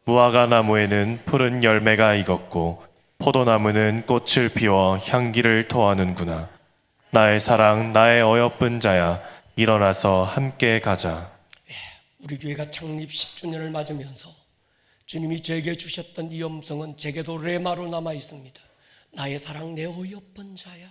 무화과 나무에는 푸른 열매가 익었고 포도나무는 꽃을 피워 향기를 토하는구나. 나의 사랑 나의 어여쁜 자야 일어나서 함께 가자. 우리 교회가 창립 10주년을 맞으면서 주님이 저에게 주셨던 이 음성은 제게도 레마로 남아 있습니다. 나의 사랑 내 어여쁜 자야.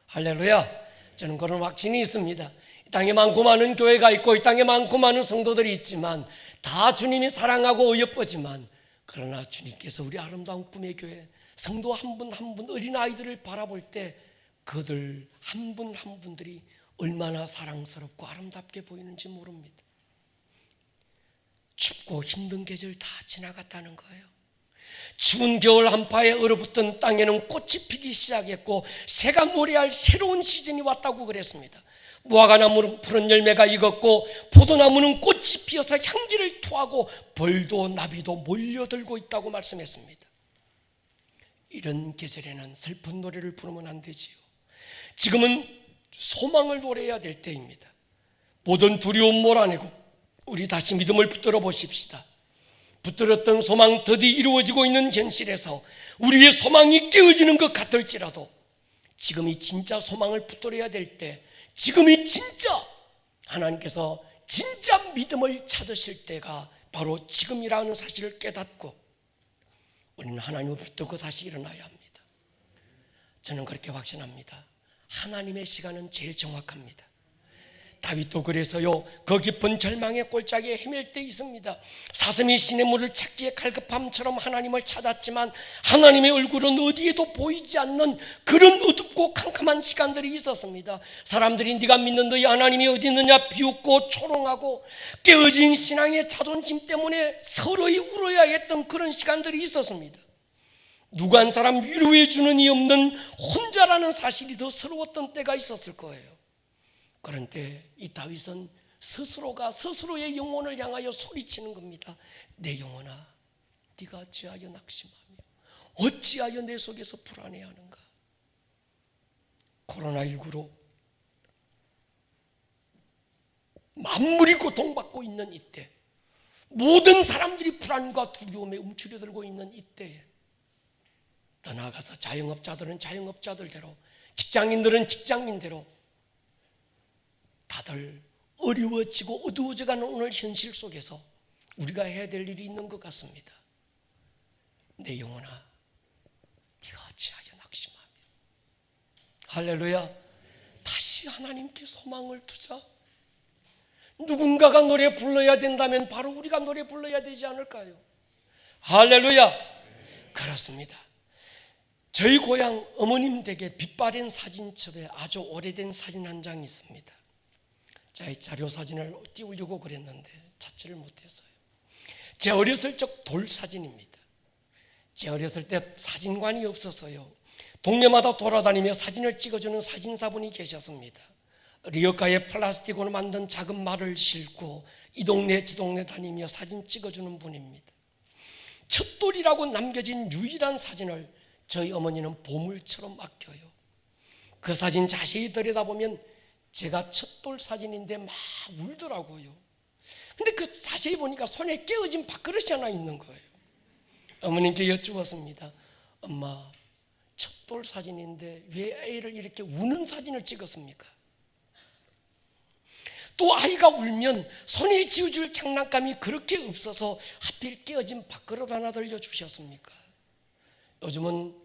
할렐루야. 저는 그런 확신이 있습니다. 이 땅에 많고 많은 교회가 있고 이 땅에 많고 많은 성도들이 있지만 다 주님이 사랑하고 어여쁘지만 그러나 주님께서 우리 아름다운 꿈의 교회 성도 한 분 한 분 어린아이들을 바라볼 때 그들 한 분 한 분들이 얼마나 사랑스럽고 아름답게 보이는지 모릅니다. 춥고 힘든 계절 다 지나갔다는 거예요. 추운 겨울 한파에 얼어붙은 땅에는 꽃이 피기 시작했고 새가 노래할 새로운 시즌이 왔다고 그랬습니다. 무화과나무는 푸른 열매가 익었고 포도나무는 꽃이 피어서 향기를 토하고 벌도 나비도 몰려들고 있다고 말씀했습니다. 이런 계절에는 슬픈 노래를 부르면 안 되지요. 지금은 소망을 노래해야 될 때입니다. 모든 두려움 몰아내고 우리 다시 믿음을 붙들어 보십시다. 붙들었던 소망 더디 이루어지고 있는 현실에서 우리의 소망이 깨어지는 것 같을지라도 지금이 진짜 소망을 붙들어야 될 때, 지금이 진짜 하나님께서 진짜 믿음을 찾으실 때가 바로 지금이라는 사실을 깨닫고 우리는 하나님을 붙들고 다시 일어나야 합니다. 저는 그렇게 확신합니다. 하나님의 시간은 제일 정확합니다. 다윗도 그래서요, 그 깊은 절망의 골짜기에 헤맬 때 있습니다. 사슴이 시냇물을 찾기에 갈급함처럼 하나님을 찾았지만 하나님의 얼굴은 어디에도 보이지 않는 그런 어둡고 캄캄한 시간들이 있었습니다. 사람들이 네가 믿는 너희 하나님이 어디 있느냐 비웃고 초롱하고 깨어진 신앙의 자존심 때문에 서로이 울어야 했던 그런 시간들이 있었습니다. 누구 한 사람 위로해 주는 이 없는 혼자라는 사실이 더 서러웠던 때가 있었을 거예요. 그런 때 이 다윗은 스스로가 스스로의 영혼을 향하여 소리치는 겁니다. 내 영혼아, 네가 어찌하여 낙심하며 어찌하여 내 속에서 불안해하는가. 코로나19로 만물이 고통받고 있는 이때, 모든 사람들이 불안과 두려움에 움츠려들고 있는 이때에 더 나아가서 자영업자들은 자영업자들대로, 직장인들은 직장인대로 다들 어려워지고 어두워져가는 오늘 현실 속에서 우리가 해야 될 일이 있는 것 같습니다. 내 영혼아, 네가 어찌하여 낙심하며. 할렐루야. 다시 하나님께 소망을 두자. 누군가가 노래 불러야 된다면 바로 우리가 노래 불러야 되지 않을까요? 할렐루야. 그렇습니다. 저희 고향 어머님 댁에 빛바랜 사진첩에 아주 오래된 사진 한 장이 있습니다. 자, 이 자료 사진을 띄우려고 그랬는데 찾지를 못했어요. 제 어렸을 적 돌 사진입니다. 제 어렸을 때 사진관이 없었어요. 동네마다 돌아다니며 사진을 찍어주는 사진사분이 계셨습니다. 리어카에 플라스틱으로 만든 작은 말을 싣고 이 동네 저 동네 다니며 사진 찍어주는 분입니다. 첫돌이라고 남겨진 유일한 사진을 저희 어머니는 보물처럼 아껴요. 그 사진 자세히 들여다보면 제가 첫돌 사진인데 막 울더라고요. 근데 그 자세히 보니까 손에 깨어진 밥그릇이 하나 있는 거예요. 어머님께 여쭈었습니다. 엄마, 첫돌 사진인데 왜 애를 이렇게 우는 사진을 찍었습니까? 또 아이가 울면 손에 쥐어줄 장난감이 그렇게 없어서 하필 깨어진 밥그릇 하나 들려주셨습니까? 요즘은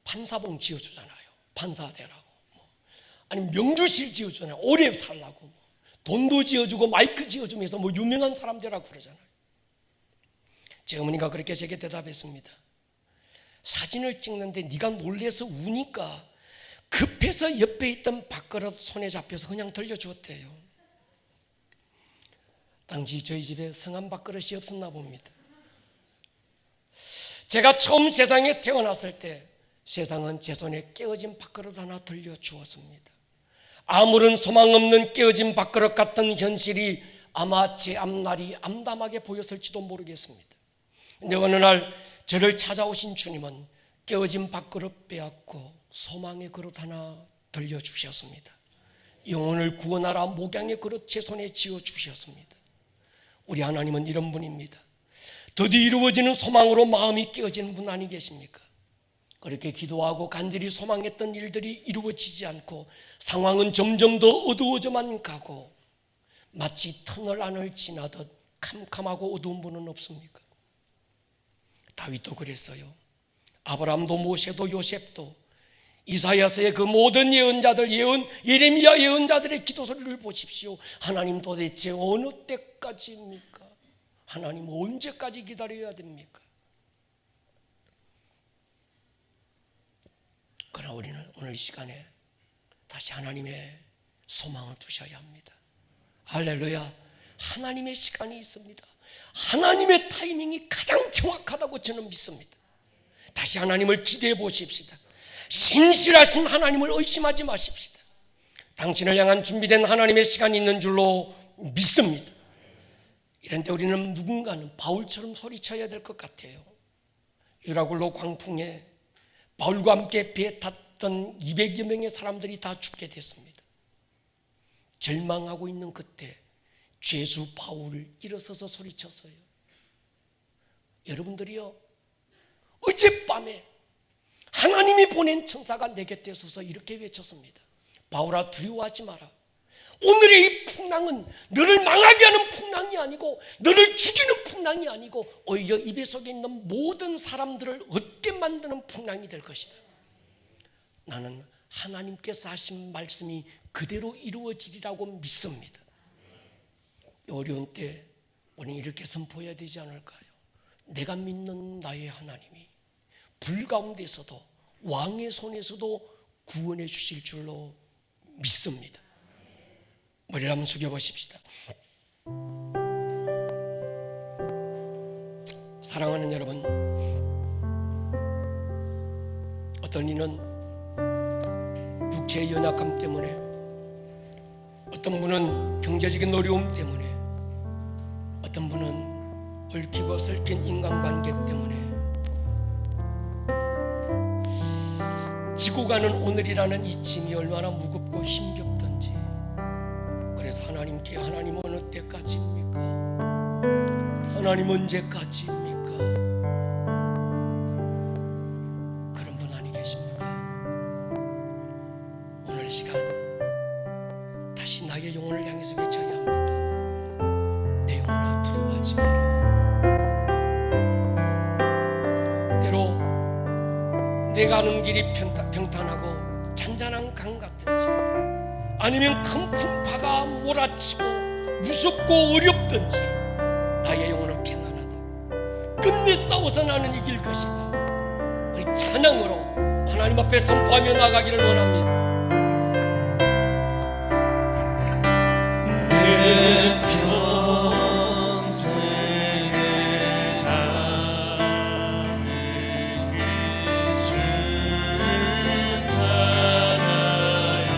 판사봉 지어주잖아요. 판사 되라고. 아니면 명주실 지어주잖아요. 오래 살라고. 돈도 지어주고 마이크 지어주면서 유명한 사람 되라고 그러잖아요. 제 어머니가 그렇게 제게 대답했습니다. 사진을 찍는데 네가 놀래서 우니까 급해서 옆에 있던 밥그릇 손에 잡혀서 그냥 들려주었대요. 당시 저희 집에 성한 밥그릇이 없었나 봅니다. 제가 처음 세상에 태어났을 때 세상은 제 손에 깨어진 밥그릇 하나 들려주었습니다. 아무런 소망 없는 깨어진 밥그릇 같은 현실이 아마 제 앞날이 암담하게 보였을지도 모르겠습니다. 근데 어느 날 저를 찾아오신 주님은 깨어진 밥그릇 빼앗고 소망의 그릇 하나 들려주셨습니다. 영혼을 구원하라 목양의 그릇 제 손에 쥐어주셨습니다. 우리 하나님은 이런 분입니다. 드디어 이루어지는 소망으로 마음이 깨어지는 분 아니 계십니까? 그렇게 기도하고 간절히 소망했던 일들이 이루어지지 않고 상황은 점점 더 어두워져만 가고 마치 터널 안을 지나듯 캄캄하고 어두운 분은 없습니까? 다윗도 그랬어요. 아브라함도 모세도 요셉도 이사야서의 그 모든 예언자들 예레미야 예언자들의 기도 소리를 보십시오. 하나님 도대체 어느 때까지입니까? 하나님 언제까지 기다려야 됩니까? 그러나 우리는 오늘 이 시간에 다시 하나님의 소망을 두셔야 합니다. 할렐루야. 하나님의 시간이 있습니다. 하나님의 타이밍이 가장 정확하다고 저는 믿습니다. 다시 하나님을 기대해 보십시다. 신실하신 하나님을 의심하지 마십시다. 당신을 향한 준비된 하나님의 시간이 있는 줄로 믿습니다. 이런데 우리는 누군가는 바울처럼 소리쳐야 될 것 같아요. 유라굴로 광풍에 바울과 함께 배에 탔던 200여 명의 사람들이 다 죽게 됐습니다. 절망하고 있는 그때 죄수 바울을 일어서서 소리쳤어요. 여러분들이요, 어젯밤에 하나님이 보낸 천사가 내 곁에 서서 이렇게 외쳤습니다. 바울아, 두려워하지 마라. 오늘의 이 풍랑은 너를 망하게 하는 풍랑이 아니고 너를 죽이는 풍랑이 아니고 오히려 이 배 속에 있는 모든 사람들을 얻게 만드는 풍랑이 될 것이다. 나는 하나님께서 하신 말씀이 그대로 이루어지리라고 믿습니다. 어려운 때 우리는 이렇게 선포해야 되지 않을까요? 내가 믿는 나의 하나님이 불 가운데서도 왕의 손에서도 구원해 주실 줄로 믿습니다. 머리를 한번 숙여보십시다. 사랑하는 여러분, 어떤 이는 육체의 연약함 때문에, 어떤 분은 경제적인 어려움 때문에, 어떤 분은 얽히고 설킨 인간관계 때문에 지고 가는 오늘이라는 이 짐이 얼마나 무겁고 힘겹던지, 그래서 하나님께 하나님 어느 때까지입니까? 하나님 언제까지입니까? 그런 분 아니 계십니까? 오늘 이 시간 다시 나의 영혼을 향해서 외쳐야 합니다. 내 영혼아, 두려워하지 마라. 때로 내가 가는 길이 평탄하고 잔잔한 강 같은지, 아니면 큰 풍파가 몰아치고 무섭고 어렵든지 나의 영혼은 평안하다. 끝내 싸워서 나는 이길 것이다. 우리 찬양으로 하나님 앞에 선포하며 나가기를 원합니다. 내 평생에 나는 예수 따라요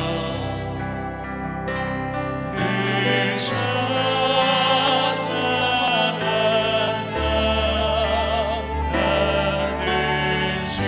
늘 찾아가다든지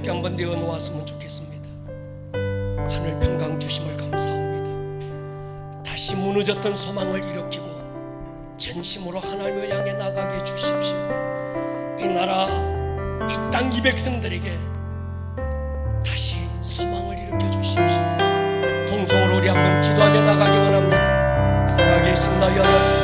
함께 한번 내어 놓았으면 좋겠습니다. 하늘 평강 주심을 감사합니다. 다시 무너졌던 소망을 일으키고 전심으로 하나님을 향해 나가게 해 주십시오. 이 나라, 이 땅, 이 백성들에게 다시 소망을 일으켜 주십시오. 통성으로 우리 한번 기도하며 나가기 원합니다. 살아계신 나의 하나님,